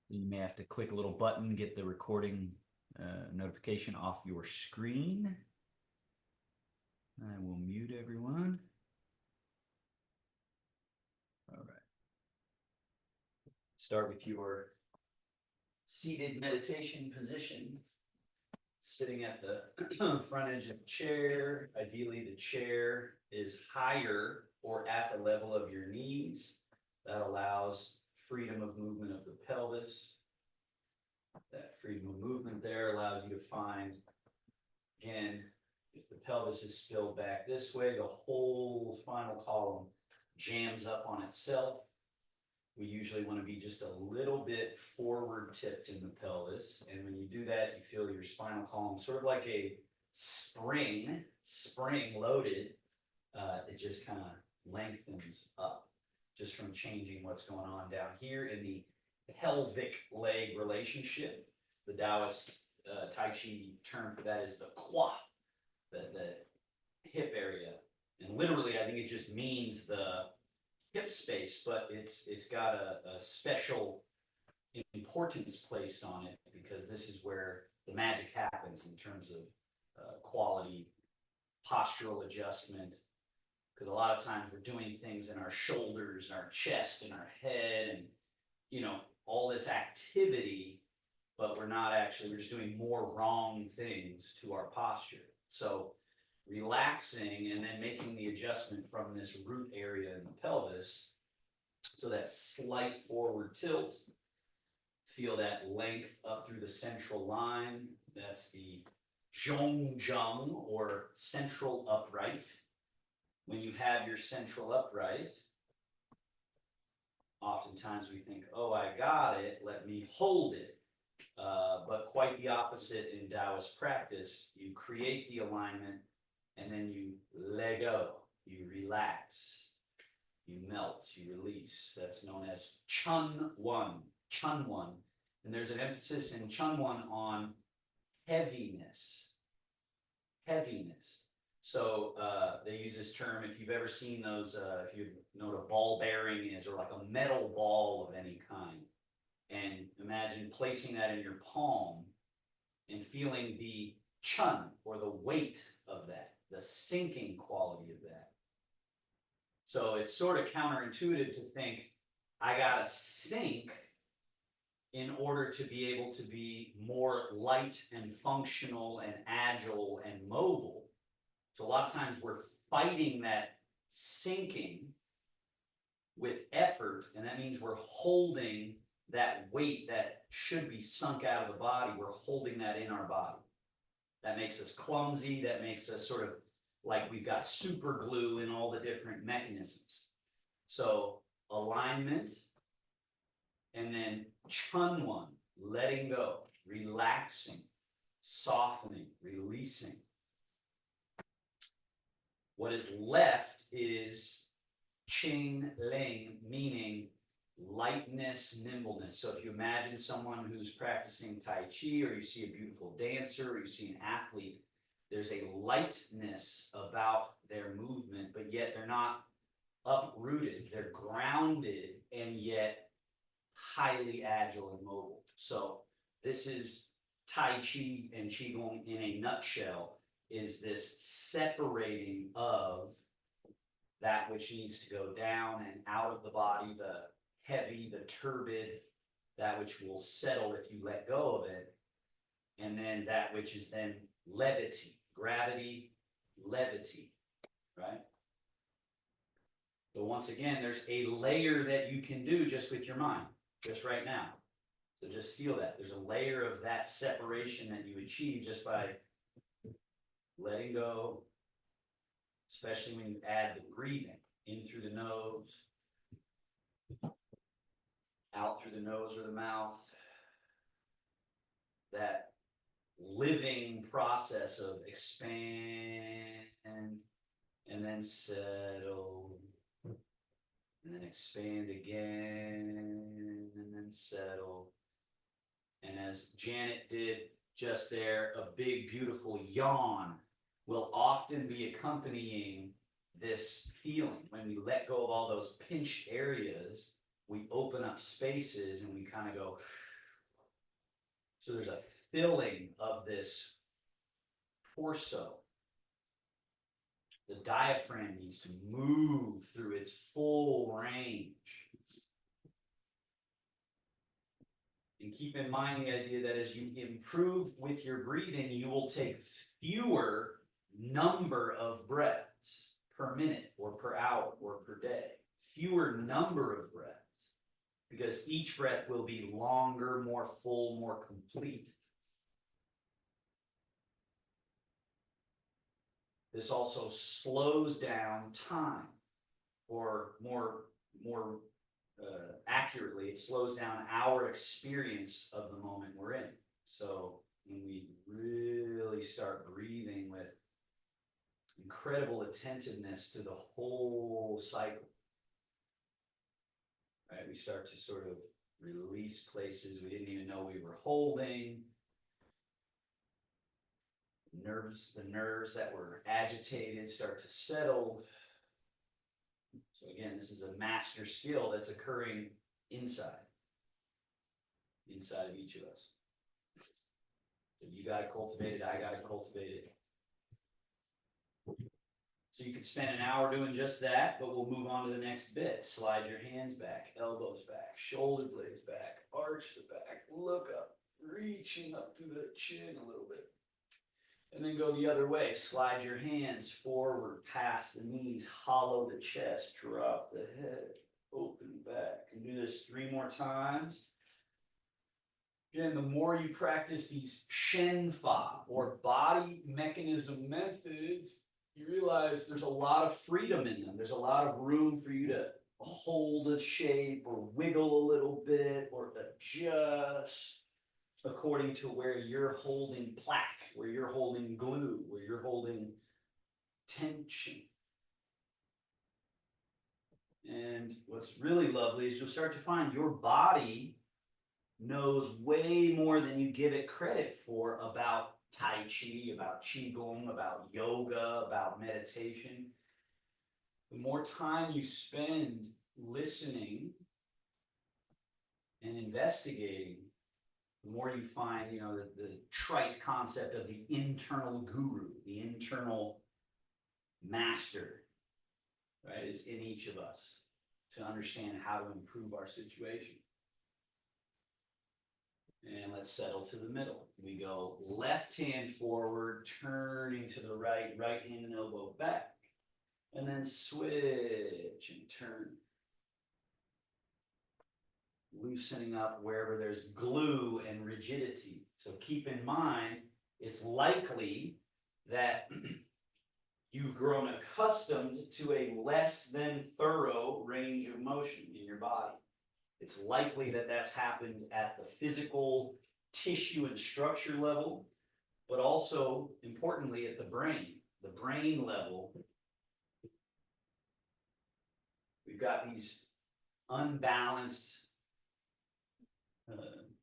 You may have to click a little button, get the recording notification off your screen. I will mute everyone. All right. Start with your seated meditation position, sitting at the front edge of the chair. Ideally, the chair is higher or at the level of your knees. That allows freedom of movement of the pelvis. That freedom of movement there allows you to find, again, if the pelvis is spilled back this way, the whole spinal column jams up on itself. We usually want to be just a little bit forward tipped in the pelvis. And when you do that, you feel your spinal column sort of like a spring loaded. It just kind of lengthens up just from changing what's going on down here in the pelvic leg relationship. The Taoist Tai Chi term for that is the qua, the hip area. And literally, I think it just means the hip space, but it's got a special importance placed on it because this is where the magic happens in terms of quality, postural adjustment. Because a lot of times we're doing things in our shoulders, our chest, and our head, and all this activity, but we're just doing more wrong things to our posture. So relaxing and then making the adjustment from this root area in the pelvis. So that slight forward tilt, feel that length up through the central line. That's the zhongjang or central upright. When you have your central upright, oftentimes we think, oh, I got it, let me hold it. But quite the opposite in Taoist practice. You create the alignment and then you let go, you relax, you melt, you release. That's known as Chun One. And there's an emphasis in Chun One on heaviness. So they use this term, if you've ever seen those, if you know what a ball bearing is, or like a metal ball of any kind, and imagine placing that in your palm and feeling the chun, or the weight of that, the sinking quality of that. So it's sort of counterintuitive to think, I gotta sink in order to be able to be more light and functional and agile and mobile. So a lot of times we're fighting that sinking with effort, and that means we're holding that weight that should be sunk out of the body. We're holding that in our body. That makes us clumsy. That makes us sort of like we've got super glue in all the different mechanisms. So alignment, and then Chun One, letting go, relaxing, softening, releasing. What is left is Qing Ling, meaning lightness, nimbleness. So if you imagine someone who's practicing Tai Chi, or you see a beautiful dancer, or you see an athlete, there's a lightness about their movement, but yet they're not uprooted. They're grounded and yet highly agile and mobile. So this is Tai Chi and Qigong in a nutshell, is this separating of that which needs to go down and out of the body, the heavy, the turbid, that which will settle if you let go of it, and then that which is then levity, gravity, levity, right? But once again, there's a layer that you can do just with your mind, just right now. So just feel that. There's a layer of that separation that you achieve just by letting go, especially when you add the breathing in through the nose, out through the nose or the mouth. That living process of expand and then settle, and then expand again and then settle. And as Janet did just there, a big beautiful yawn will often be accompanying this feeling. When we let go of all those pinched areas, we open up spaces and we kind of go, So there's a filling of this torso. The diaphragm needs to move through its full range. And keep in mind the idea that as you improve with your breathing, you will take fewer number of breaths per minute or per hour or per day. Fewer number of breaths, because each breath will be longer, more full, more complete. This also slows down time, or more accurately, it slows down our experience of the moment we're in. So when we really start breathing with incredible attentiveness to the whole cycle, right? We start to sort of release places we didn't even know we were holding. The nerves that were agitated start to settle. So again, this is a master skill that's occurring inside of each of us. So you got to cultivate it, I got to cultivate it. So you could spend an hour doing just that, but we'll move on to the next bit. Slide your hands back, elbows back, shoulder blades back, arch the back, look up, reaching up through the chin a little bit. And then go the other way. Slide your hands forward, past the knees, hollow the chest, drop the head, open back. And do this 3 more times. Again, the more you practice these Shenfa, or body mechanism methods, you realize there's a lot of freedom in them. There's a lot of room for you to hold a shape, or wiggle a little bit, or adjust according to where you're holding plaque, where you're holding glue, where you're holding tension. And what's really lovely is you'll start to find your body knows way more than you give it credit for about Tai Chi, about Qigong, about yoga, about meditation. The more time you spend listening and investigating, the more you find, the trite concept of the internal guru, the internal master, right, is in each of us to understand how to improve our situation. And let's settle to the middle. We go left hand forward, turning to the right, right hand and elbow back, and then switch and turn. Loosening up wherever there's glue and rigidity. So keep in mind, it's likely that you've grown accustomed to a less than thorough range of motion in your body. It's likely that that's happened at the physical tissue and structure level, but also, importantly, at the brain level. We've got these unbalanced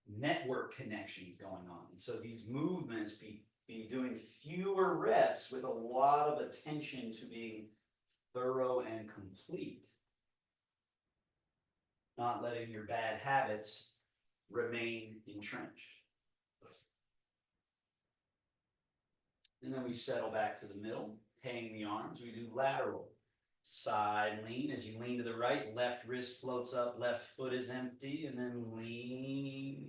network connections going on. And so these movements be doing fewer reps with a lot of attention to being thorough and complete. Not letting your bad habits remain entrenched. And then we settle back to the middle, hang the arms. We do lateral side lean. As you lean to the right, left wrist floats up, left foot is empty, and then lean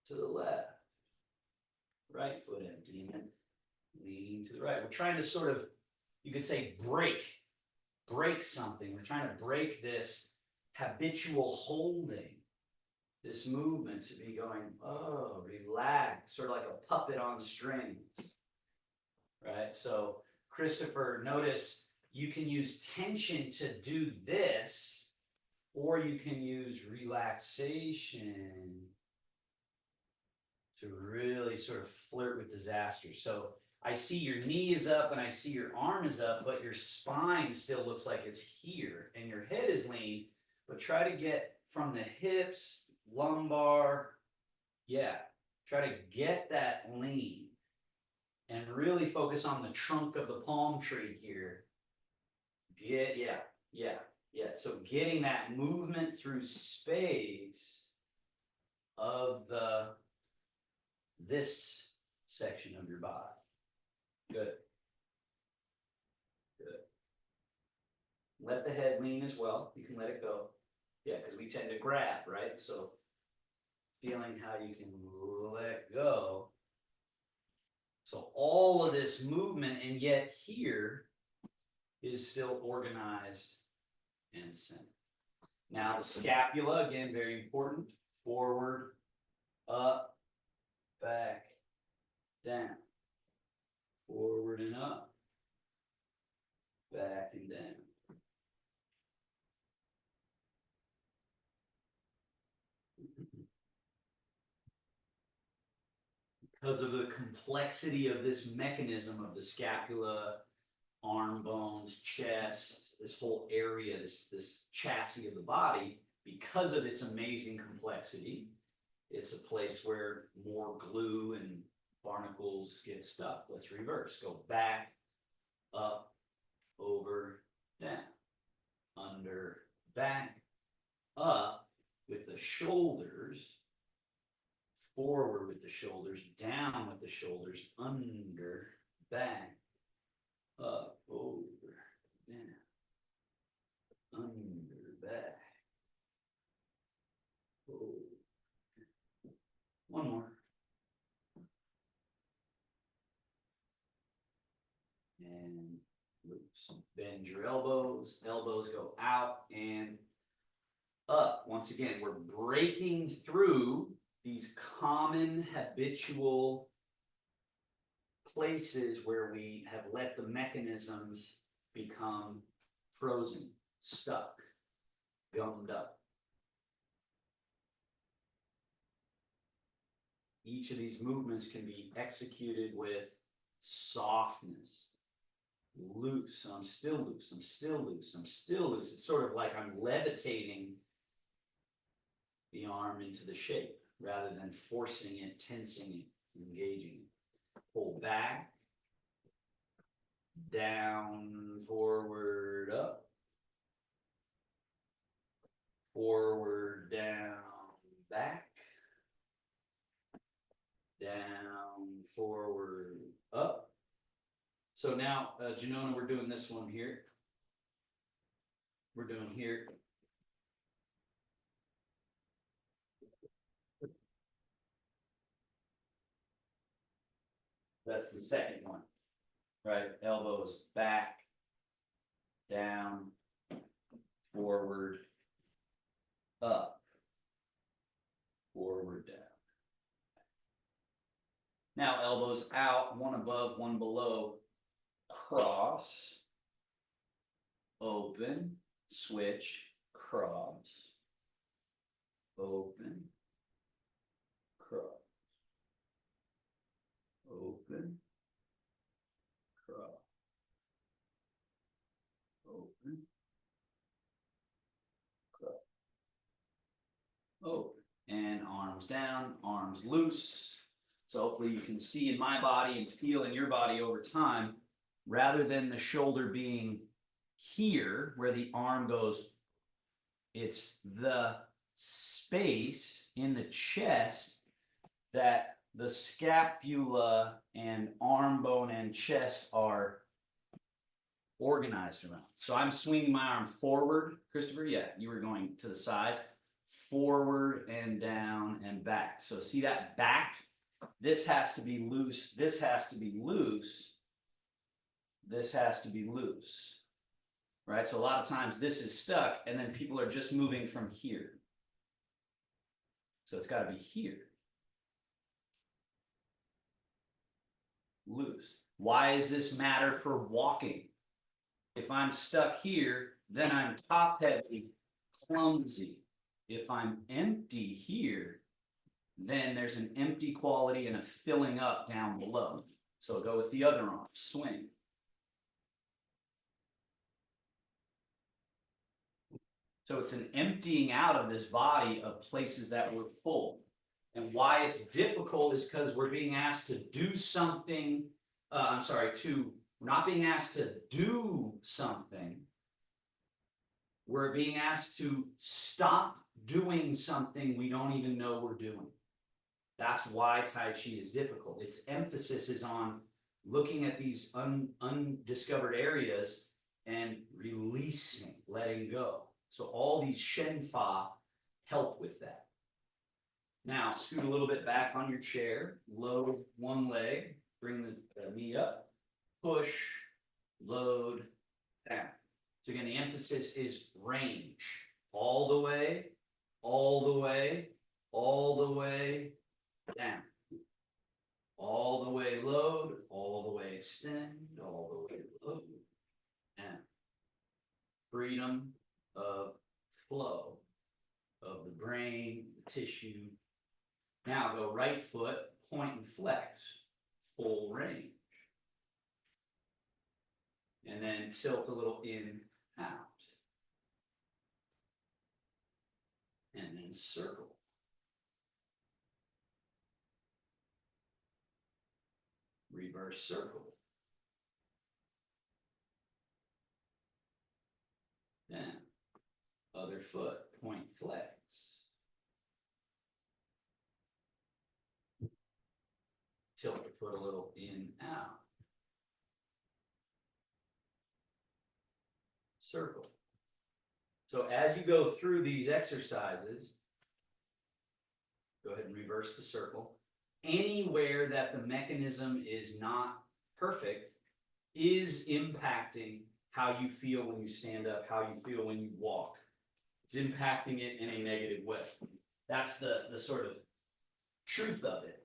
to the left. Right foot empty, and then lean to the right. We're trying to sort of, you could say, break something. We're trying to break this habitual holding, this movement to be going, oh, relax, sort of like a puppet on strings, right? So Christopher, notice you can use tension to do this, or you can use relaxation to really sort of flirt with disaster. So I see your knee is up and I see your arm is up, but your spine still looks like it's here and your head is lean, but try to get from the hips, lumbar, try to get that lean and really focus on the trunk of the palm tree here. So getting that movement through space of the this section of your body. Good. Good. Let the head lean as well. You can let it go. Yeah, because we tend to grab, right? So feeling how you can let go. So all of this movement, and yet here is still organized and centered. Now the scapula, again, very important. Forward, up, back, down. Forward and up, back and down. Because of the complexity of this mechanism of the scapula, arm bones, chest, this whole area, this chassis of the body, because of its amazing complexity, it's a place where more glue and barnacles get stuck. Let's reverse. Go back, up, over, down, under, back, up with the shoulders, forward with the shoulders, down with the shoulders, under, back, up, over, down, under, back, over. One more. And loose. Bend your elbows. Elbows go out and up. Once again, we're breaking through these common habitual places where we have let the mechanisms become frozen, stuck, gummed up. Each of these movements can be executed with softness. Loose, I'm still loose, I'm still loose, I'm still loose. It's sort of like I'm levitating the arm into the shape rather than forcing it, tensing it, engaging it. Pull back, down, forward, up, forward, down, back, down, forward, up. So now, Janona, we're doing this one here. We're doing here. That's the second one, right? Elbows back, down, forward, up, forward, down. Now elbows out, one above, one below, cross, open, switch, cross, open, cross, open, cross, open, cross, open. And arms down, arms loose. So hopefully you can see in my body and feel in your body over time, rather than the shoulder being here where the arm goes, it's the space in the chest that the scapula and arm bone and chest are organized around. So I'm swinging my arm forward, Christopher. Yeah, you were going to the side, forward and down and back. So see that back? This has to be loose. This has to be loose. This has to be loose. Right? So a lot of times this is stuck and then people are just moving from here. So it's got to be here. Loose. Why does this matter for walking? If I'm stuck here, then I'm top heavy, clumsy. If I'm empty here, then there's an empty quality and a filling up down below. So go with the other arm, swing. So it's an emptying out of this body of places that were full. And why it's difficult is because we're being asked to do something, we're not being asked to do something. We're being asked to stop doing something we don't even know we're doing. That's why Tai Chi is difficult. Its emphasis is on looking at these undiscovered areas and releasing, letting go. So all these Shen Fa help with that. Now, scoot a little bit back on your chair, load one leg, bring the knee up, push, load, down. So again, the emphasis is range. All the way, all the way, all the way, down. All the way load, all the way extend, all the way load, and freedom of flow of the brain, the tissue. Now go right foot, point and flex, full range. And then tilt a little in, out. And then circle. Reverse circle. Then other foot, point flex. Tilt the foot a little in, out. Circle. So as you go through these exercises, go ahead and reverse the circle. Anywhere that the mechanism is not perfect is impacting how you feel when you stand up, how you feel when you walk. It's impacting it in a negative way. That's the sort of truth of it.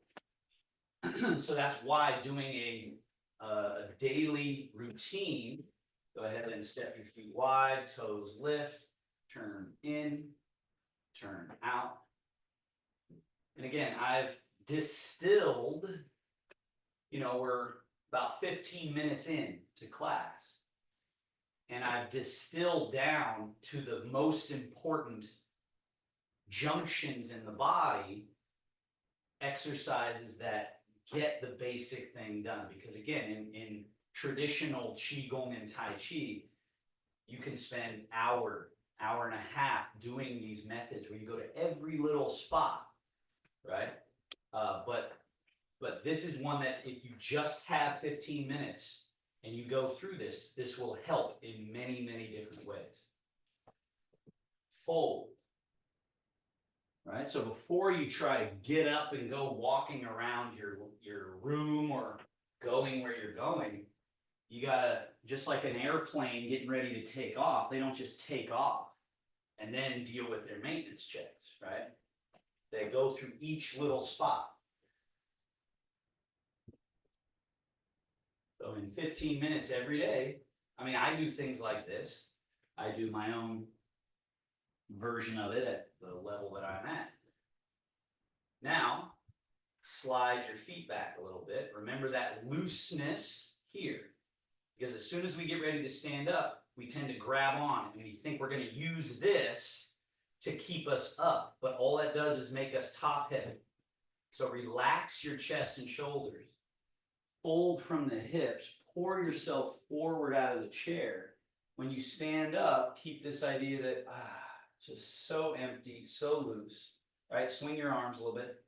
So that's why doing a daily routine, go ahead and step your feet wide, toes lift, turn in, turn out. And again, I've distilled, we're about 15 minutes in to class. And I've distilled down to the most important junctions in the body, exercises that get the basic thing done. Because again, in traditional Qigong and Tai Chi, you can spend hour and a half doing these methods where you go to every little spot, right? But this is one that if you just have 15 minutes and you go through this will help in many, many different ways. Fold. Right, so before you try to get up and go walking around your room or going where you're going, you gotta, just like an airplane getting ready to take off, they don't just take off and then deal with their maintenance checks, right? They go through each little spot. So in 15 minutes every day, I do things like this. I do my own version of it at the level that I'm at. Now, slide your feet back a little bit. Remember that looseness here. Because as soon as we get ready to stand up, we tend to grab on and we think we're going to use this to keep us up. But all that does is make us top heavy. So relax your chest and shoulders. Fold from the hips. Pour yourself forward out of the chair. When you stand up, keep this idea that, just so empty, so loose. All right, swing your arms a little bit.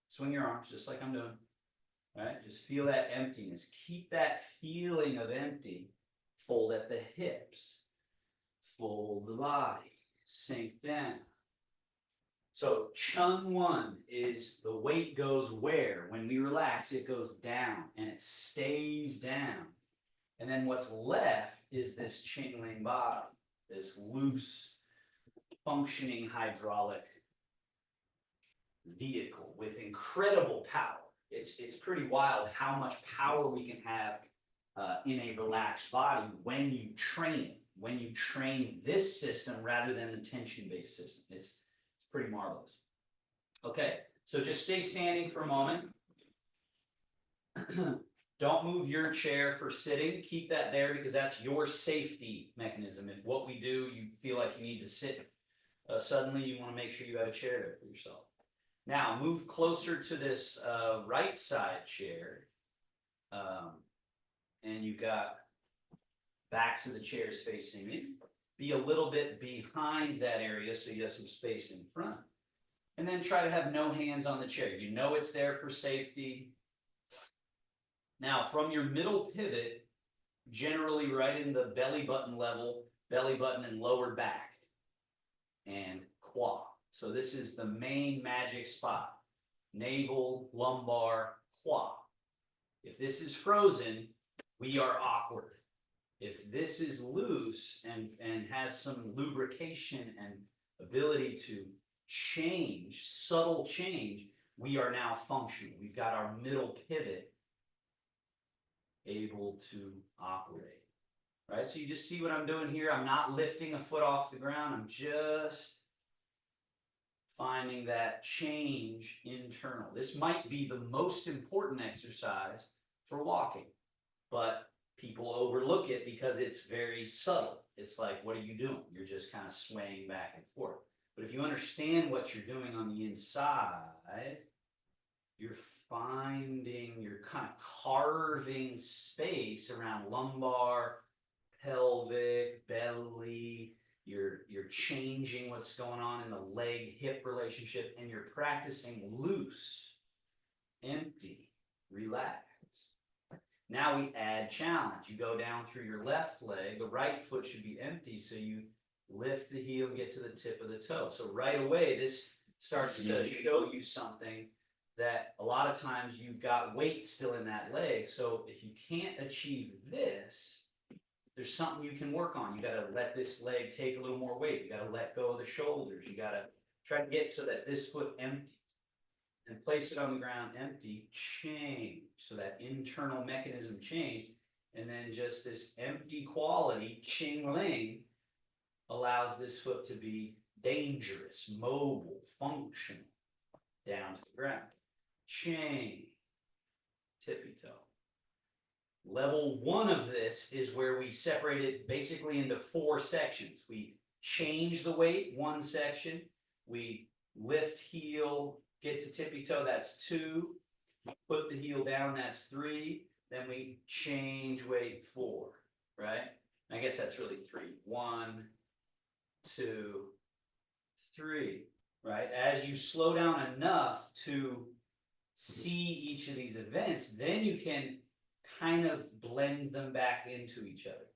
Swing your arms just like I'm doing. All right, just feel that emptiness. Keep that feeling of empty. Fold at the hips. Fold the body. Sink down. So Chun 1 is the weight goes where? When we relax, it goes down and it stays down. And then what's left is this Qingling body, this loose, functioning hydraulic vehicle with incredible power. It's pretty wild how much power we can have in a relaxed body when you train it, when you train this system rather than the tension-based system. It's pretty marvelous. Okay, so just stay standing for a moment. Don't move your chair for sitting. Keep that there because that's your safety mechanism. If what we do, you feel like you need to sit suddenly, you want to make sure you have a chair there for yourself. Now, move closer to this right side chair. And you've got backs of the chairs facing in. Be a little bit behind that area so you have some space in front. And then try to have no hands on the chair. You know it's there for safety. Now, from your middle pivot, generally right in the belly button level, belly button and lower back, and quad. So this is the main magic spot. Navel, lumbar, quad. If this is frozen, we are awkward. If this is loose and has some lubrication and ability to change, subtle change, we are now functional. We've got our middle pivot able to operate. Right? So you just see what I'm doing here. I'm not lifting a foot off the ground. I'm just finding that change internal. This might be the most important exercise for walking, but people overlook it because it's very subtle. It's like, what are you doing? You're just kind of swaying back and forth. But if you understand what you're doing on the inside, you're kind of carving space around lumbar, pelvic, belly. You're changing what's going on in the leg-hip relationship, and you're practicing loose, empty, relax. Now we add challenge. You go down through your left leg. The right foot should be empty, so you lift the heel and get to the tip of the toe. So right away, this starts to show you something that a lot of times you've got weight still in that leg. So if you can't achieve this, there's something you can work on. You got to let this leg take a little more weight. You got to let go of the shoulders. You got to try to get so that this foot empties. And place it on the ground empty, change. So that internal mechanism change. And then just this empty quality, ching-ling, allows this foot to be dangerous, mobile, functional, down to the ground. Change, tippy toe. Level 1 of this is where we separate it basically into 4 sections. We change the weight, 1 section. We lift heel, get to tippy toe, that's 2. Put the heel down, that's 3. Then we change weight, 4, right? I guess that's really 3. 1, 2, 3, right? As you slow down enough to see each of these events, then you can kind of blend them back into each other.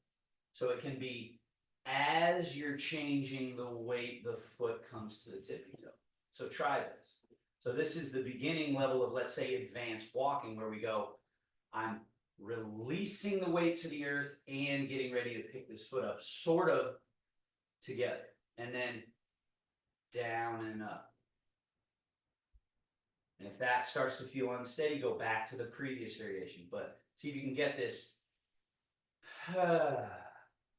So it can be as you're changing the weight, the foot comes to the tippy toe. So try this. So this is the beginning level of, let's say, advanced walking, where we go, I'm releasing the weight to the earth and getting ready to pick this foot up, sort of together. And then down and up. And if that starts to feel unsteady, go back to the previous variation. But see if you can get this.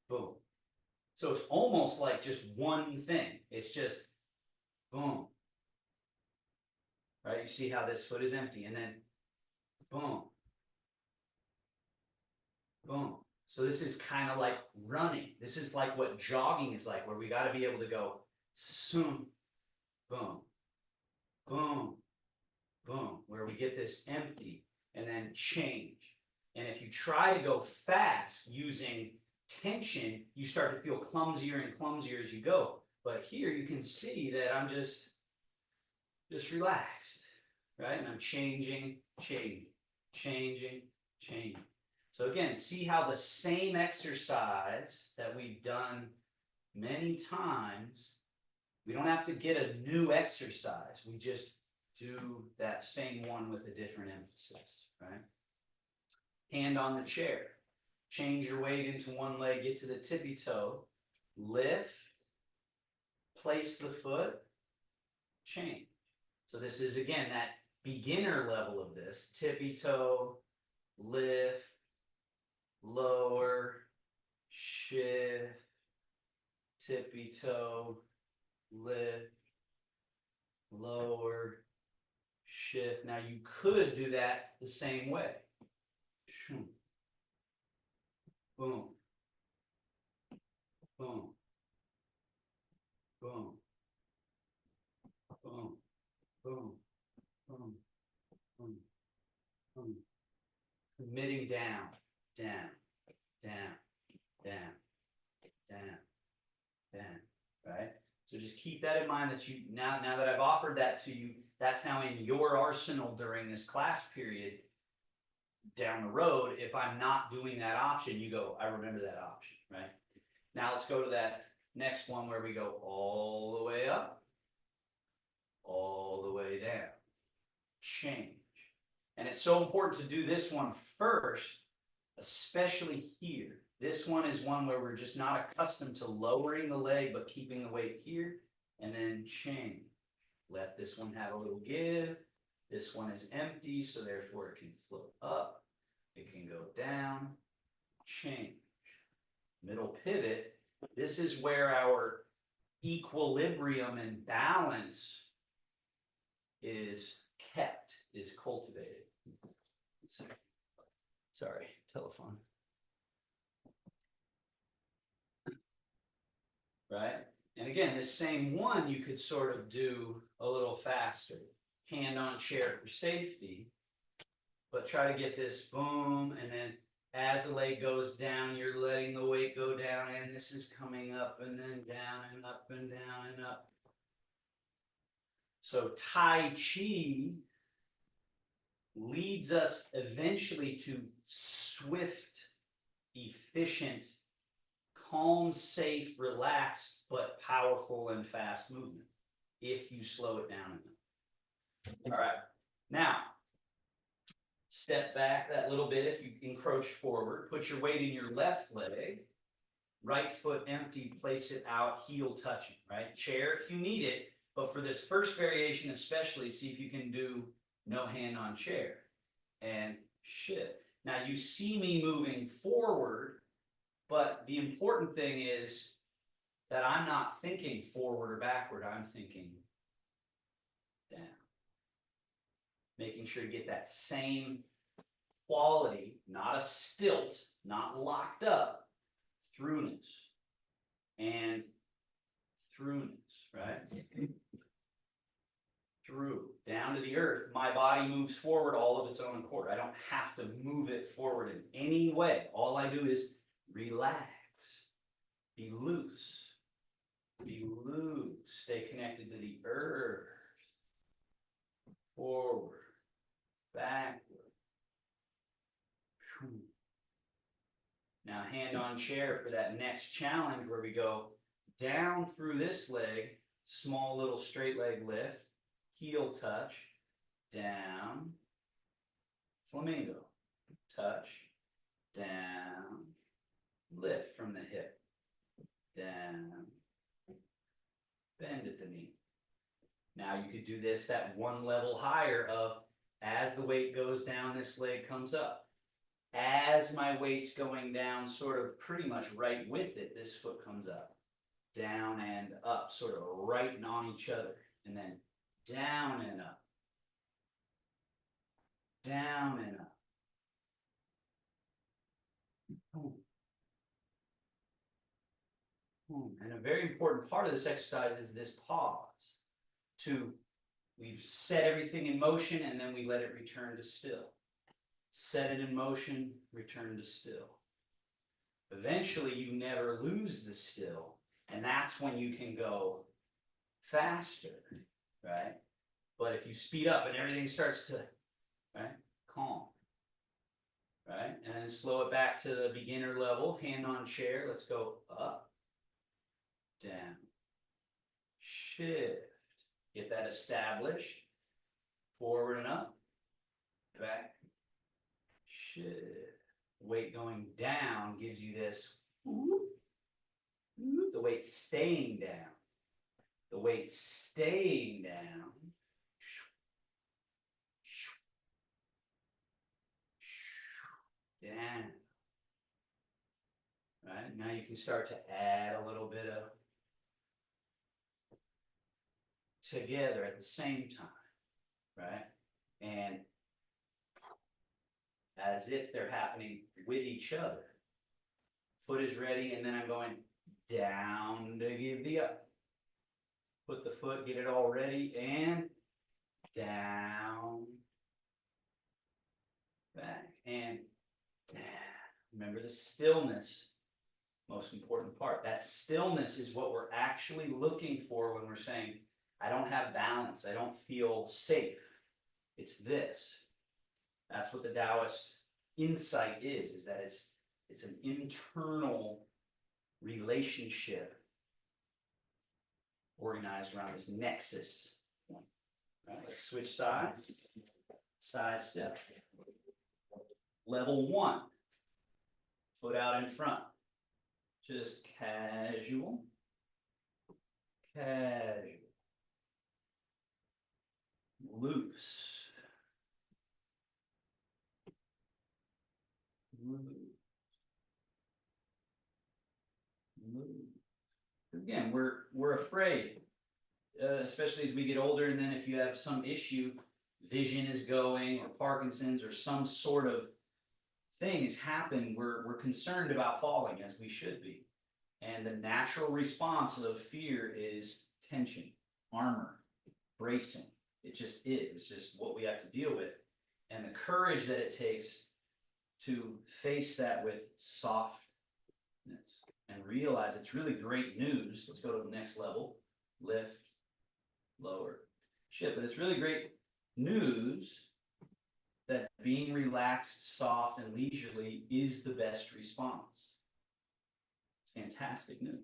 Boom. So it's almost like just one thing. It's just boom. Right? You see how this foot is empty, and then boom. Boom. So this is kind of like running. This is like what jogging is like, where we got to be able to go soon, boom, boom, boom, where we get this empty and then change. And if you try to go fast using tension, you start to feel clumsier and clumsier as you go. But here you can see that I'm just relaxed, right? And I'm changing, changing, changing, changing. So again, see how the same exercise that we've done many times, we don't have to get a new exercise. We just do that same one with a different emphasis, right? Hand on the chair. Change your weight into one leg, get to the tippy toe, lift, place the foot, change. So this is, again, that beginner level of this. Tippy toe, lift, lower, shift, tippy toe, lift, lower, shift. Now you could do that the same way. Boom, boom, boom, boom, boom, boom, boom, boom. Committing down, down, down, down, down, down, right? So just keep keep that in mind that you, now that I've offered that to you, that's now in your arsenal during this class period. Down the road, if I'm not doing that option, you go, I remember that option, right? Now let's go to that next one where we go all the way up, all the way down, change. And it's so important to do this one first, especially here. This one is one where we're just not accustomed to lowering the leg, but keeping the weight here, and then change. Let this one have a little give. This one is empty, so therefore it can float up. It can go down, change. Middle pivot. This is where our equilibrium and balance is kept, is cultivated. Sorry, telephone. Right? And again, this same one you could sort of do a little faster. Hand on chair for safety, but try to get this boom, and then as the leg goes down, you're letting the weight go down, and this is coming up and then down and up and down and up. So Tai Chi leads us eventually to swift, efficient, calm, safe, relaxed, but powerful and fast movement if you slow it down enough. All right, now step back that little bit. If you encroach forward, put your weight in your left leg, right foot empty, place it out, heel touching, right? Chair if you need it, but for this first variation especially, see if you can do no hand on chair and shift. Now you see me moving forward, but the important thing is that I'm not thinking forward or backward, I'm thinking down. Making sure to get that same quality, not a stilt, not locked up, throughness and throughness, right? Through, down to the earth, my body moves forward all of its own accord. I don't have to move it forward in any way. All I do is relax, be loose, stay connected to the earth, forward, backward. Now hand on chair for that next challenge where we go down through this leg, small little straight leg lift, heel touch, down, flamingo, touch, down, lift from the hip, down, bend at the knee. Now you could do this that one level higher of as the weight goes down, this leg comes up. As my weight's going down, sort of pretty much right with it, this foot comes up. Down and up, sort of right on each other. And then down and up. Down and up. And a very important part of this exercise is this pause. We've set everything in motion and then we let it return to still. Set it in motion, return to still. Eventually you never lose the still, and that's when you can go faster, right? But if you speed up and everything starts to, right, calm, right? And then slow it back to the beginner level, hand on chair, let's go up, down, shift, get that established, forward and up, back, shift. Weight going down gives you this, the weight staying down. The weight staying down. Down. Right? Now you can start to add a little bit of together at the same time. Right? And as if they're happening with each other. Foot is ready, and then I'm going down to give the up. Put the foot, get it all ready, and down, back, and down. Remember the stillness Most important part. That stillness is what we're actually looking for when we're saying, I don't have balance, I don't feel safe. It's this. That's what the Taoist insight is that it's an internal relationship organized around this nexus point. Right, let's switch sides. Side step. Level 1. Foot out in front. Just casual. Casual. Loose. Loose. Loose. Again, we're afraid, especially as we get older, and then if you have some issue, vision is going, or Parkinson's, or some sort of thing has happened, we're concerned about falling, as we should be. And the natural response of fear is tension, armor, bracing. It just is. It's just what we have to deal with. And the courage that it takes to face that with softness and realize it's really great news. Let's go to the next level. Lift, lower, shift. But it's really great news that being relaxed, soft, and leisurely is the best response. It's fantastic news.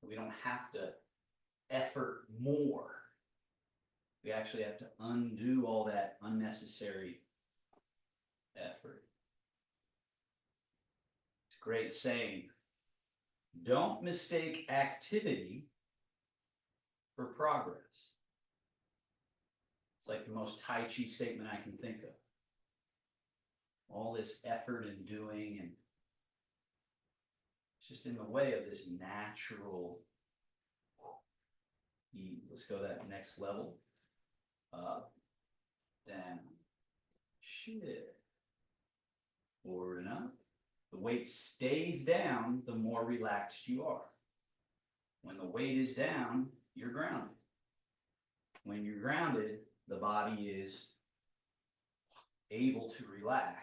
We don't have to effort more. We actually have to undo all that unnecessary effort. It's a great saying. Don't mistake activity for progress. It's like the most Tai Chi statement I can think of. All this effort and doing, and it's just in the way of this natural ease. Let's go to that next level. Up, down, shift, forward and up. The weight stays down, the more relaxed you are. When the weight is down, you're grounded. When you're grounded, the body is able to relax.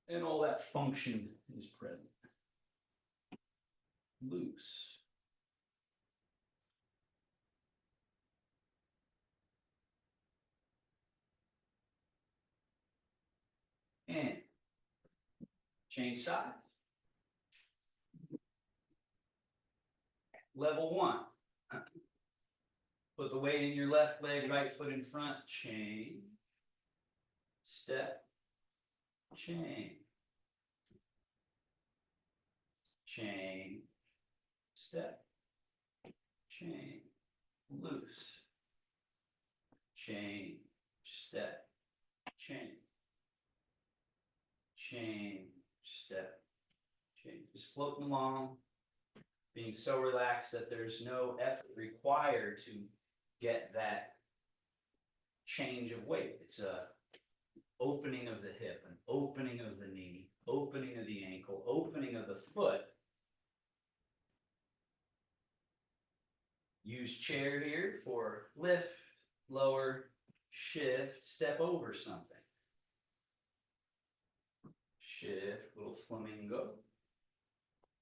And all that function is present. Loose. And change sides. Level 1. Put the weight in your left leg, right foot in front. Change. Step. Change. Chain. Step. Chain. Loose. Chain. Step. Chain. Chain. Step. Chain. Just floating along, being so relaxed that there's no effort required to get that change of weight. It's a opening of the hip, an opening of the knee, opening of the ankle, opening of the foot. Use chair here for lift, lower, shift, step over something. Shift, little flamingo.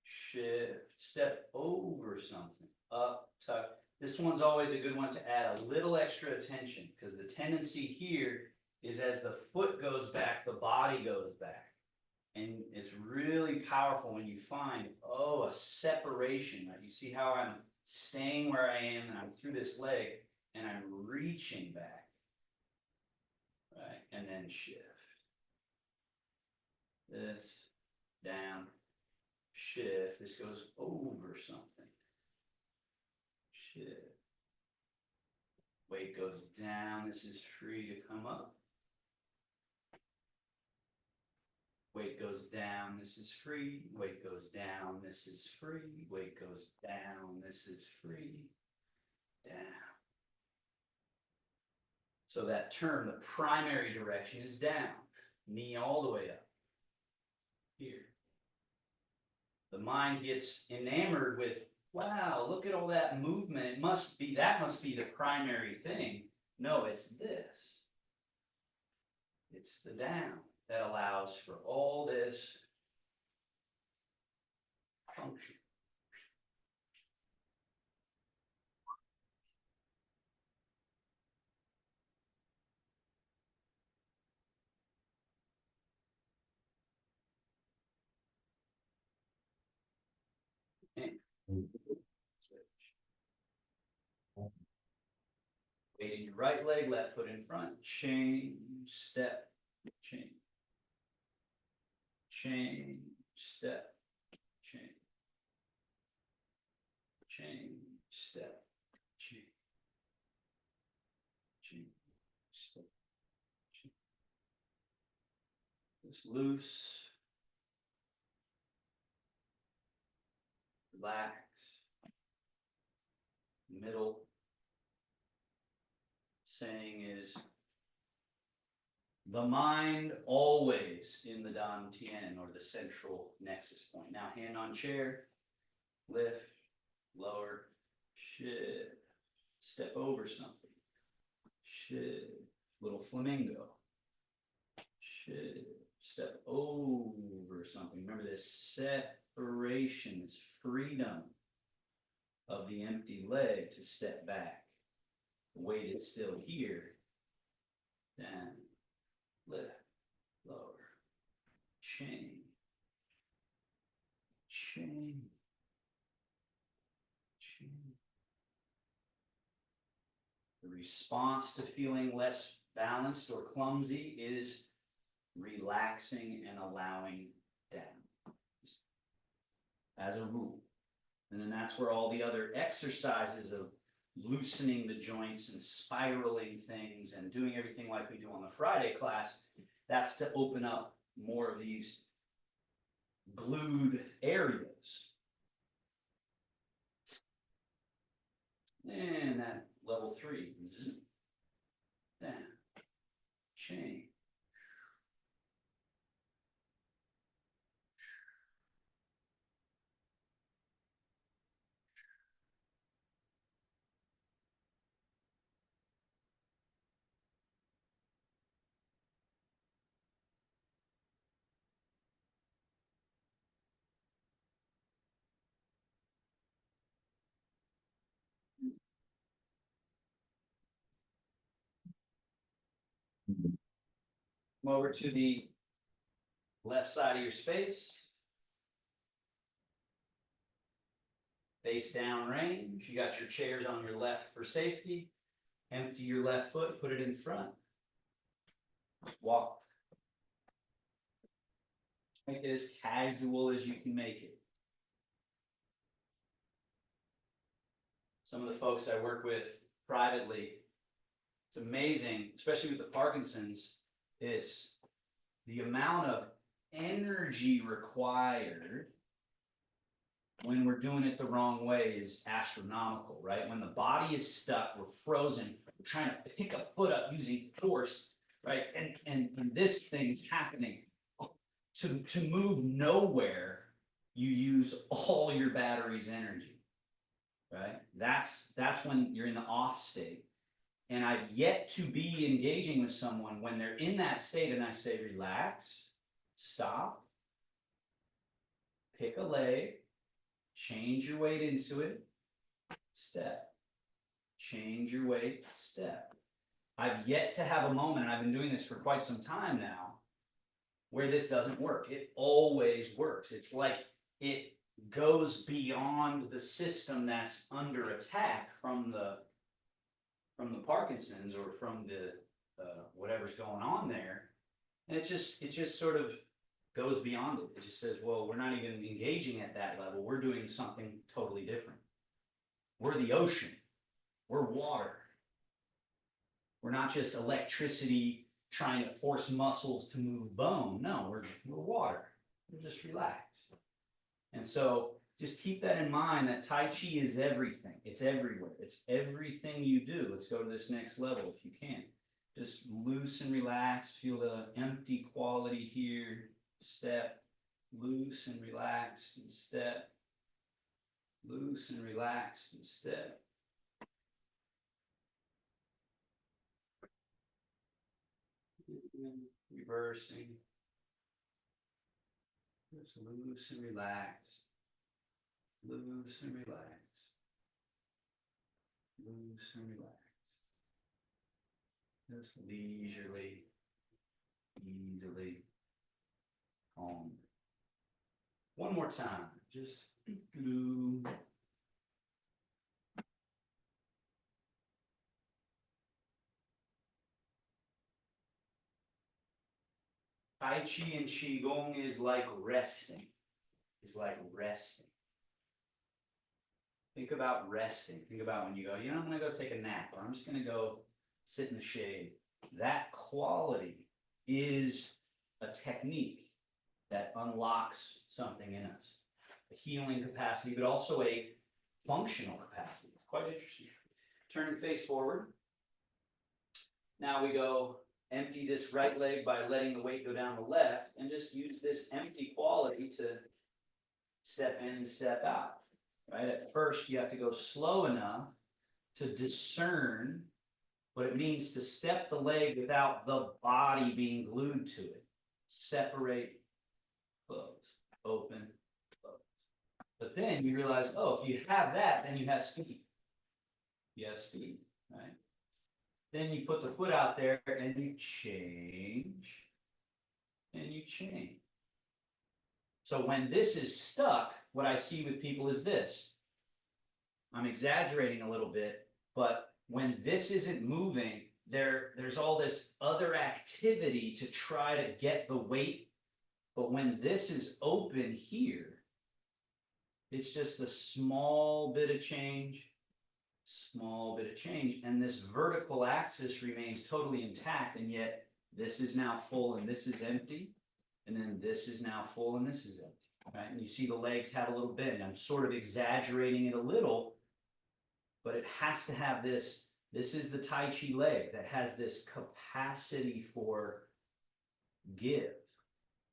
Shift, step over something. Up, tuck. This one's always a good one to add a little extra attention, because the tendency here is as the foot goes back, the body goes back. And it's really powerful when you find, oh, a separation. Right? You see how I'm staying where I am, and I'm through this leg, and I'm reaching back. Right? And then shift. This, down, shift. This goes over something. Shift. Weight goes down. This is free to come up. Weight goes down. This is free. Weight goes down. This is free. Weight goes down. This is free. Down. So that term, the primary direction is down. Knee all the way up. Here. The mind gets enamored with, wow, look at all that movement. It must be, that must be the primary thing. No, it's this. It's the down. that allows for all this function. Okay. Weight in your right leg, left foot in front, change, step, change. Change, step, change. Change, step, change. Change, step, change. Just loose. Relax. Middle saying is the mind always in the Dantian or the central nexus point. Now hand on chair, lift, lower, shift, step over something, shift, little flamingo, shift, step over something. Remember this separation, this freedom of the empty leg to step back. The weight is still here. Down, lift, lower, change, change, change. The response to feeling less balanced or clumsy is relaxing and allowing down, as a rule. And then that's where all the other exercises of loosening the joints and spiraling things and doing everything like we do on the Friday class, that's to open up more of these glued areas. And that level 3, zip, down, change. Come over to the left side of your space. Face down range. You got your chairs on your left for safety. Empty your left foot, put it in front. Just walk. Make it as casual as you can make it. Some of the folks I work with privately, it's amazing, especially with the Parkinson's, it's the amount of energy required when we're doing it the wrong way is astronomical, right? When the body is stuck, we're frozen, we're trying to pick a foot up using force, right? And this thing is happening. To move nowhere, you use all your battery's energy, right? That's when you're in the off state. And I've yet to be engaging with someone when they're in that state and I say, relax, stop, pick a leg, change your weight into it, step, change your weight, step. I've yet to have a moment, and I've been doing this for quite some time now, where this doesn't work. It always works. It's like it goes beyond the system that's under attack from the Parkinson's or from the whatever's going on there, and it just sort of goes beyond it. It just says, well, we're not even engaging at that level. We're doing something totally different. We're the ocean. We're water. We're not just electricity trying to force muscles to move bone. No, we're water. We're just relaxed. And so just keep that in mind, that Tai Chi is everything. It's everywhere. It's everything you do. Let's go to this next level if you can. Just loose and relaxed. Feel the empty quality here. Step, loose and relaxed, and step. Loose and relaxed, and step. And reversing, Just loose and relax. Loose and relax. Loose and relax. Just leisurely, easily, calm. One more time. Just do. Tai Chi and Qigong is like resting. It's like resting. Think about resting. Think about when you go, I'm going to go take a nap, or I'm just going to go sit in the shade. That quality is a technique that unlocks something in us. A healing capacity, but also a functional capacity. It's quite interesting. Turning face forward. Now we go empty this right leg by letting the weight go down the left, and just use this empty quality to step in and step out. Right? At first, you have to go slow enough to discern what it means to step the leg without the body being glued to it. Separate, close, open, close. But then you realize, if you have that, then you have speed. You have speed, right? Then you put the foot out there and you change, and you change. So when this is stuck, what I see with people is this. I'm exaggerating a little bit, but when this isn't moving, there's all this other activity to try to get the weight. But when this is open here, it's just a small bit of change, and this vertical axis remains totally intact, and yet this is now full and this is empty, and then this is now full and this is empty. Right? And you see the legs have a little bend. I'm sort of exaggerating it a little, but it has to have this. This is the Tai Chi leg that has this capacity for give,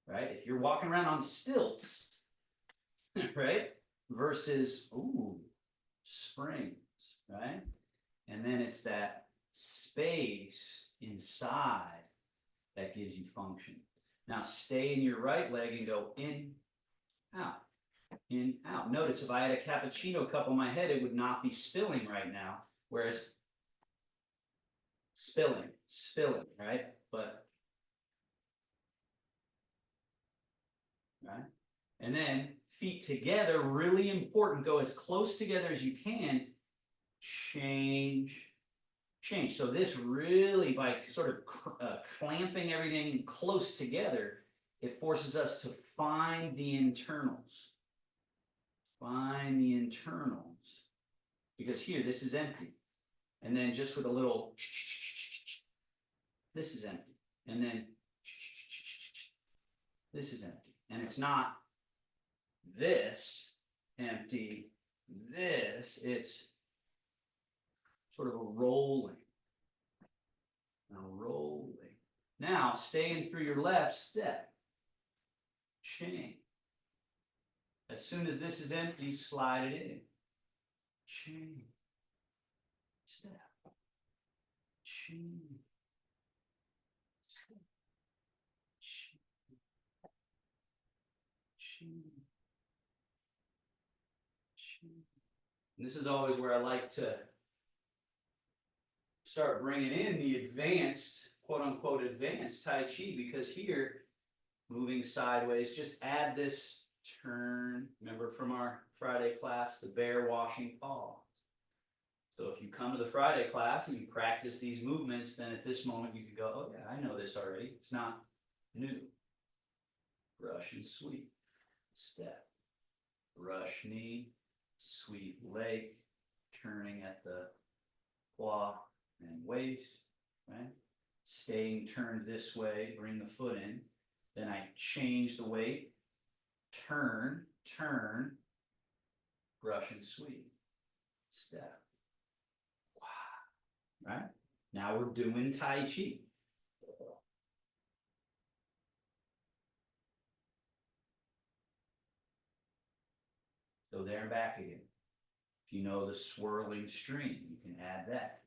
right? If you're walking around on stilts, right? Versus, springs, right? And then it's that space inside that gives you function. Now stay in your right leg and go in, out, in, out. Notice if I had a cappuccino cup on my head, it would not be spilling right now. Whereas spilling, right? But, right? And then feet together, really important. Go as close together as you can. Change. So this really, by sort of clamping everything close together, it forces us to find the internals. Find the internals. Because here, this is empty. And then just with a little, this is empty. And then, this is empty. And it's not this empty, this, it's sort of a rolling. Now rolling. Now staying through your left step. Change. As soon as this is empty, slide it in. Change. Step. Change. Step. Change. Change. Change. And this is always where I like to start bringing in the advanced, quote unquote, advanced Tai Chi, because here, moving sideways, just add this turn. Remember from our Friday class, the bear washing paw. So if you come to the Friday class and you practice these movements, then at this moment you could go, oh yeah, I know this already. It's not new. Brush and sweep. Step. Brush knee. Sweep leg. Turning at the claw and waist. Right? Staying turned this way. Bring the foot in. Then I change the weight. Turn. Brush and sweep. Step. Wow. Right? Now we're doing Tai Chi. So there and back again. If you know the swirling stream, you can add that.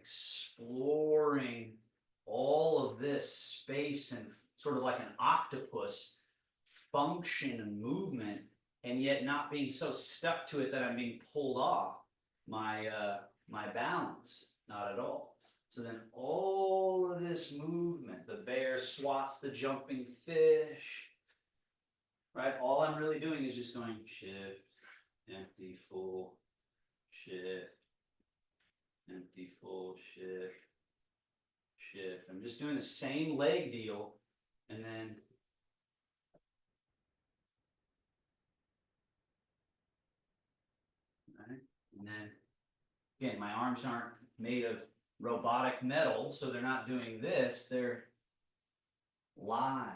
exploring all of this space and sort of like an octopus function and movement, and yet not being so stuck to it that I'm being pulled off my my balance. Not at all. So then all of this movement, the bear swats the jumping fish, right? All I'm really doing is just going shift, empty, full, shift, empty, full, shift, shift. I'm just doing the same leg deal, and then right? And then again, my arms aren't made of robotic metal, so they're not doing this, they're live.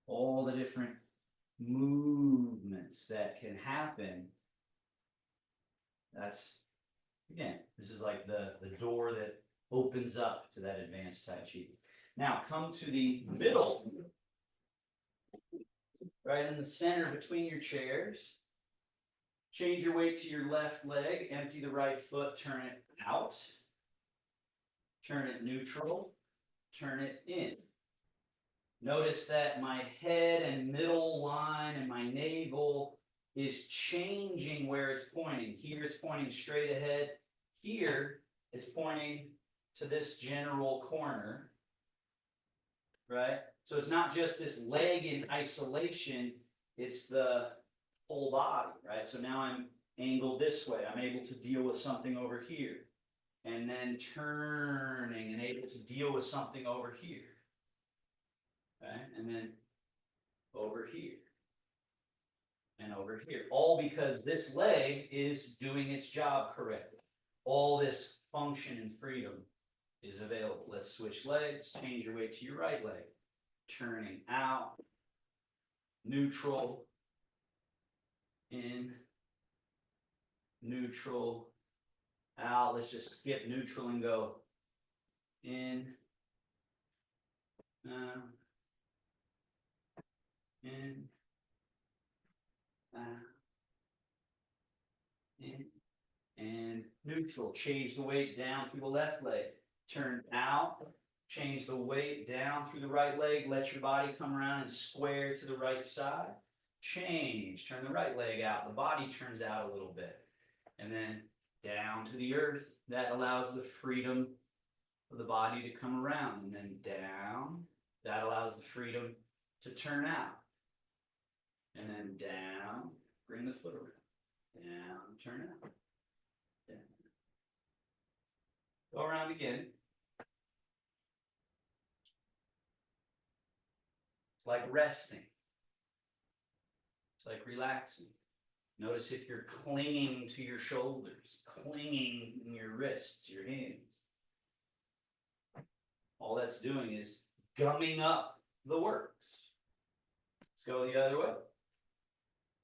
All the different movements that can happen. That's, again, this is like the door that opens up to that advanced Tai Chi. Now come to the middle, right in the center between your chairs. Change your weight to your left leg, empty the right foot, turn it out, turn it neutral, turn it in. Notice that my head and middle line and my navel is changing where it's pointing. Here it's pointing straight ahead. Here it's pointing to this general corner, right? So it's not just this leg in isolation, it's the whole body, right? So now I'm angled this way. I'm able to deal with something over here. And then turning and able to deal with something over here. Right? And then over here. And over here. All because this leg is doing its job correctly. All this function and freedom is available. Let's switch legs. Change your weight to your right leg. Turning out. Neutral. In. Neutral. Out. Let's just skip neutral and go in. In. In. And neutral. Change the weight down through the left leg. Turn out. Change the weight down through the right leg. Let your body come around and square to the right side. Change. Turn the right leg out. The body turns out a little bit. And then down to the earth. That allows the freedom of the body to come around. And then down. That allows the freedom to turn out. And then down. Bring the foot around. Down. Turn out. Down. Go around again. It's like resting. It's like relaxing. Notice if you're clinging to your shoulders, clinging in your wrists, your hands. All that's doing is gumming up the works. Let's go the other way.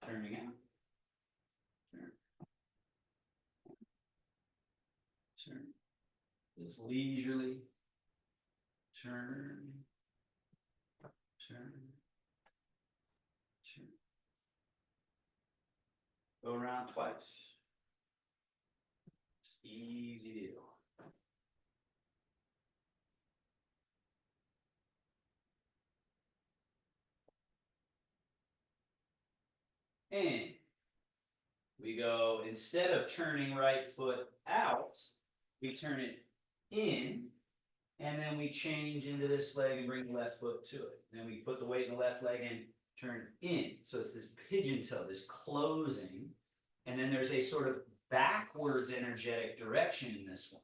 Turning out. Turn. Turn. Just leisurely. Turn. Turn. Turn. Go around twice. It's easy deal. And we go, instead of turning right foot out, we turn it in, and then we change into this leg and bring the left foot to it. Then we put the weight in the left leg and turn in. So it's this pigeon toe, this closing, and then there's a sort of backwards energetic direction in this one,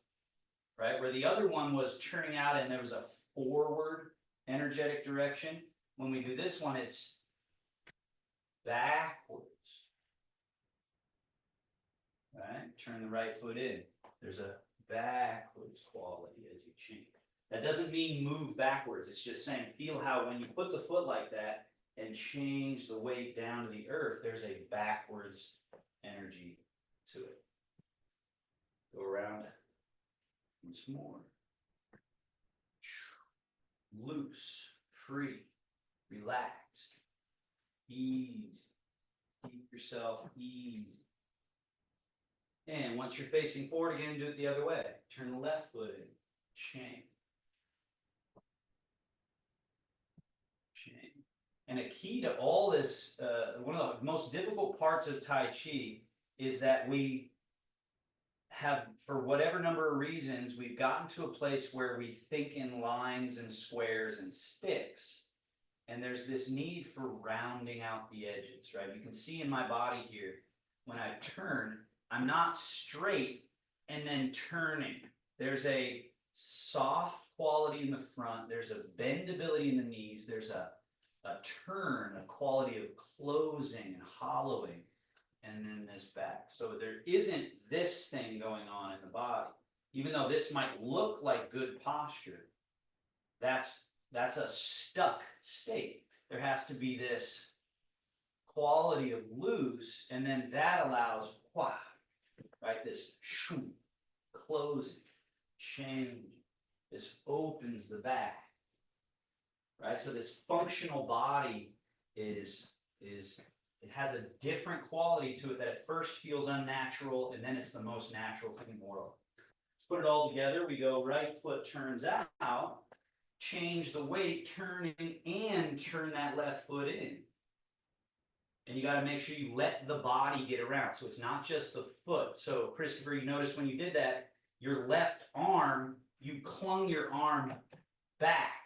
right? Where the other one was turning out and there was a forward energetic direction. When we do this one, it's backwards. Right? Turn the right foot in. There's a backwards quality as you change. That doesn't mean move backwards. It's just saying feel how when you put the foot like that and change the weight down to the earth, there's a backwards energy to it. Go around once more. Loose, free, relaxed, easy. Keep yourself easy. And once you're facing forward again, do it the other way. Turn the left foot in. Chain. Chain. And a key to all this, one of the most difficult parts of Tai Chi is that we have, for whatever number of reasons, we've gotten to a place where we think in lines and squares and sticks. And there's this need for rounding out the edges, right? You can see in my body here, when I've turned, I'm not straight and then turning. There's a soft quality in the front. There's a bendability in the knees. There's a turn, a quality of closing and hollowing, and then this back. So there isn't this thing going on in the body. Even though this might look like good posture, that's a stuck state. There has to be this quality of loose, and then that allows, right, this closing, change. This opens the back, right? So this functional body it has a different quality to it that at first feels unnatural, and then it's the most natural thing in the world. Let's put it all together. We go right foot turns out, change the weight, turning, and turn that left foot in. And you got to make sure you let the body get around. So it's not just the foot. So Christopher, you notice when you did that, your left arm, you clung your arm back,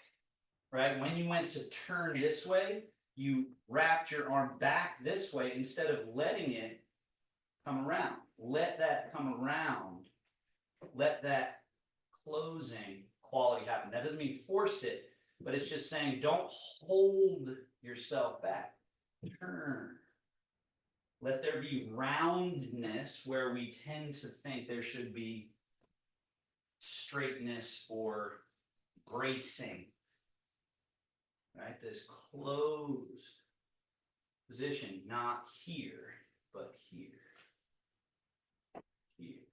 right? When you went to turn this way, you wrapped your arm back this way instead of letting it come around. Let that come around. Let that closing quality happen. That doesn't mean force it, but it's just saying don't hold yourself back. Turn. Let there be roundness where we tend to think there should be straightness or bracing. Right? This closed position, not here, but here. Here.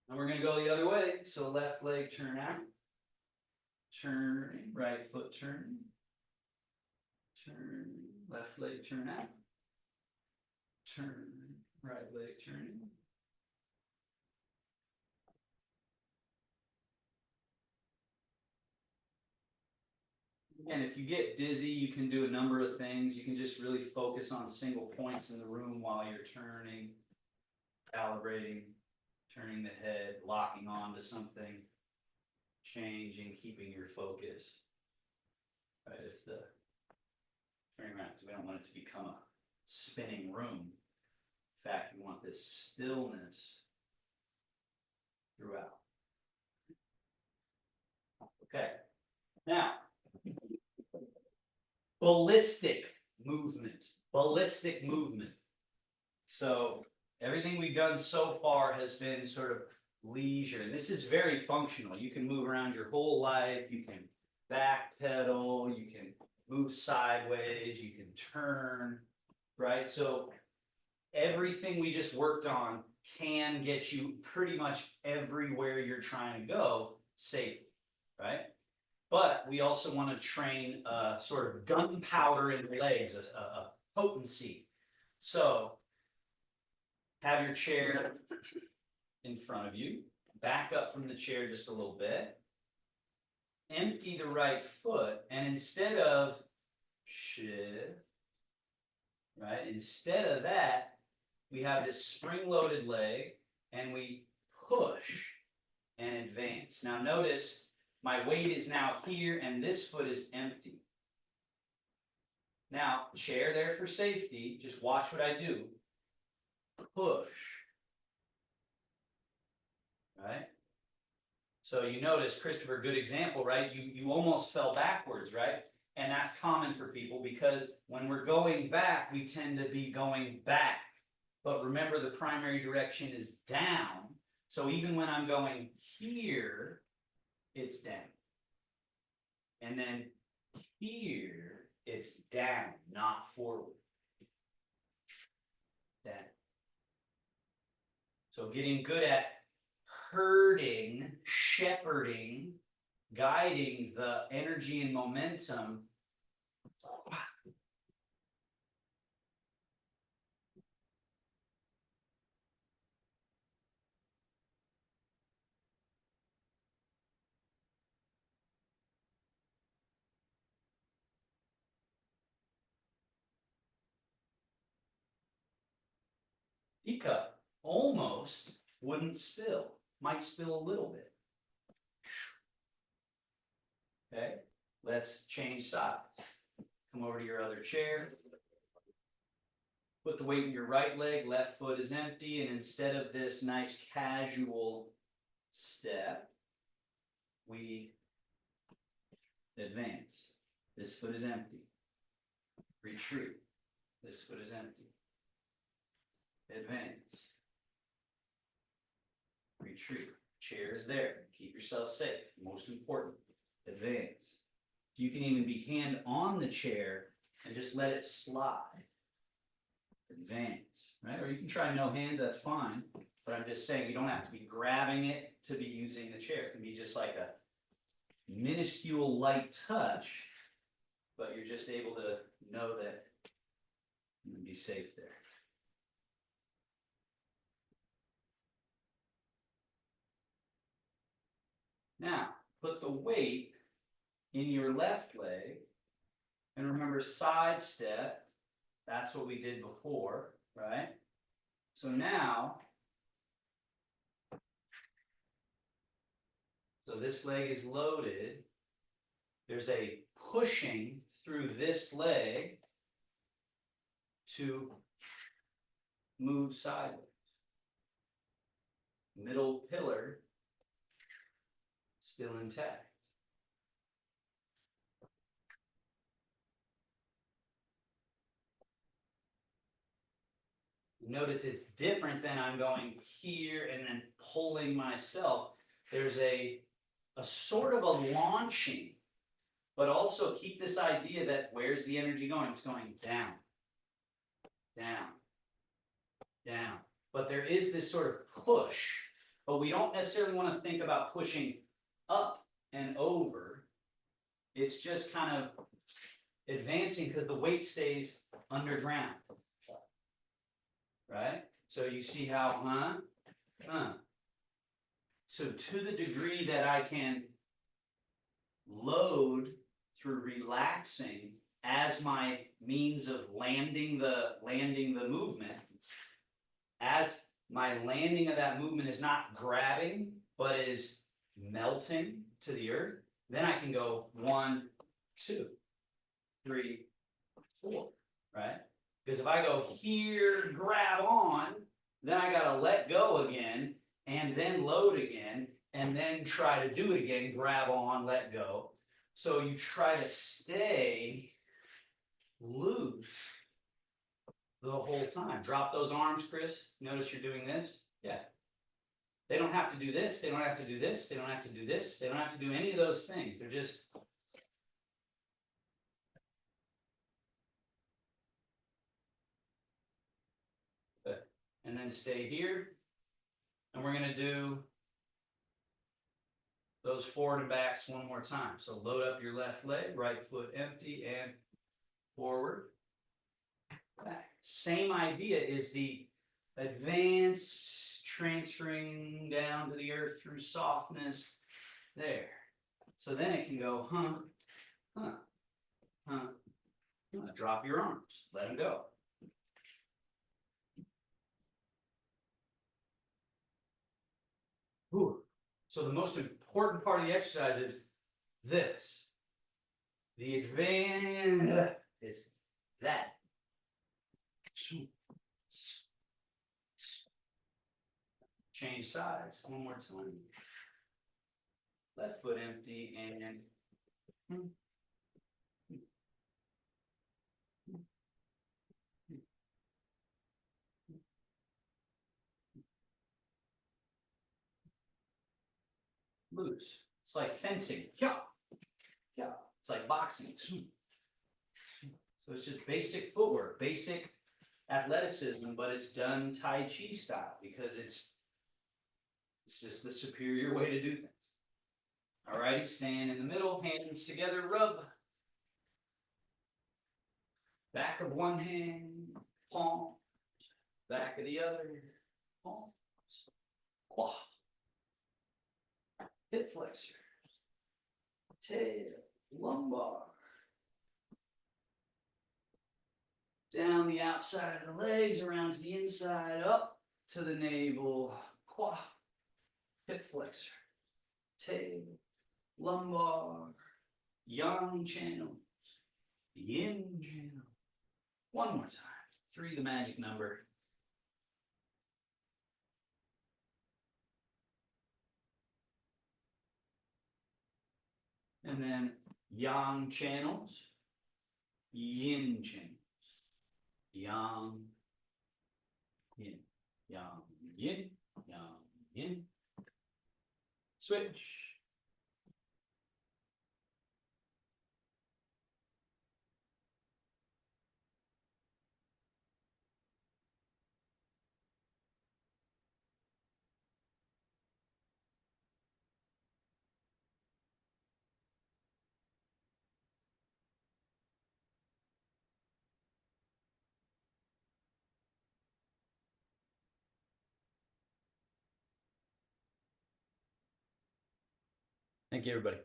And we're going to go the other way. So left leg turn out. Turn, right foot turn. Turn, left leg turn out. Turn, right leg turning. And if you get dizzy, you can do a number of things. You can just really focus on single points in the room while you're turning, calibrating, turning the head, locking on to something, changing, keeping your focus. Right, if the turning around, because we don't want it to become a spinning room. In fact, we want this stillness throughout. Okay, now, ballistic movement. Ballistic movement. So everything we've done so far has been sort of leisure. And this is very functional. You can move around your whole life. You can backpedal. You can move sideways. You can turn. Right? So everything we just worked on can get you pretty much everywhere you're trying to go safely. Right? But we also want to train sort of gunpowder in the legs, a potency. So have your chair in front of you. Back up from the chair just a little bit. Empty the right foot. And instead of shift, right? Instead of that, we have this spring-loaded leg, and we push and advance. Now notice, my weight is now here, and this foot is empty. Now, chair there for safety. Just watch what I do. Push. Right? So you notice, Christopher, good example, right? You almost fell backwards, right? And that's common for people because when we're going back, we tend to be going back. But remember, the primary direction is down. So even when I'm going here, it's down. And then here, it's down, not forward. Down. So getting good at herding, shepherding, guiding the energy and momentum teacup almost wouldn't spill, might spill a little bit. Okay, let's change sides. Come over to your other chair. Put the weight in your right leg, left foot is empty, and instead of this nice casual step, we advance. This foot is empty. Retreat. This foot is empty. Advance. Retreat. Chair is there. Keep yourself safe. Most important. Advance. You can even be hand on the chair and just let it slide. Advance. Right? Or you can try no hands, that's fine. But I'm just saying you don't have to be grabbing it to be using the chair. It can be just like a minuscule light touch, but you're just able to know that you can be safe there. Now, put the weight in your left leg, and remember side step, that's what we did before, right? So now, so this leg is loaded, there's a pushing through this leg to move sideways. Middle pillar still intact. Notice it's different than I'm going here and then pulling myself. There's a sort of a launching, but also keep this idea that where's the energy going? It's going down, down, down. But there is this sort of push, but we don't necessarily want to think about pushing up and over. It's just kind of advancing because the weight stays underground. Right? So you see how, So to the degree that I can load through relaxing as my means of landing the movement, as my landing of that movement is not grabbing, but is melting to the earth, then I can go 1, 2, 3, 4, right? Because if I go here, grab on, then I gotta let go again, and then load again, and then try to do it again, grab on, let go. So you try to stay loose the whole time. Drop those arms, Chris. Notice you're doing this. Yeah. They don't have to do this, they don't have to do this, they don't have to do this, they don't have to do any of those things. They're just and then stay here. And we're going to do those forward and backs one more time. So load up your left leg, right foot empty, and forward, back. Same idea is the advance, transferring down to the earth through softness there. So then it can go, drop your arms, let them go. Ooh. So the most important part of the exercise is this. The advance is that. Change sides one more time. Left foot empty and loose. It's like fencing. Yeah. It's like boxing. So it's just basic footwork, basic athleticism, but it's done Tai Chi style because it's just the superior way to do things. Alrighty, stand in the middle, hands together, rub. Back of one hand, palm. Back of the other, palm. Quah. Hip flexor. Tail, lumbar. Down the outside of the legs, around to the inside, up. to the navel, quad, hip flexor, tail, lumbar, yang channel, yin channel. One more time. 3, the magic number. And then yang channels, yin channels, yang, yin, yang, yin, yang, yin. Switch. Thank you, everybody.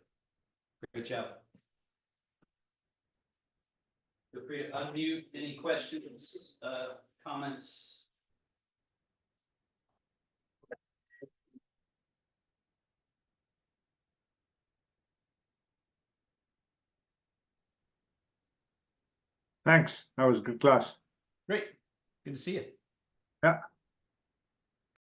Good job. Feel free to unmute. Any questions, comments? Thanks. That was a good class. Great. Good to see you. Yeah.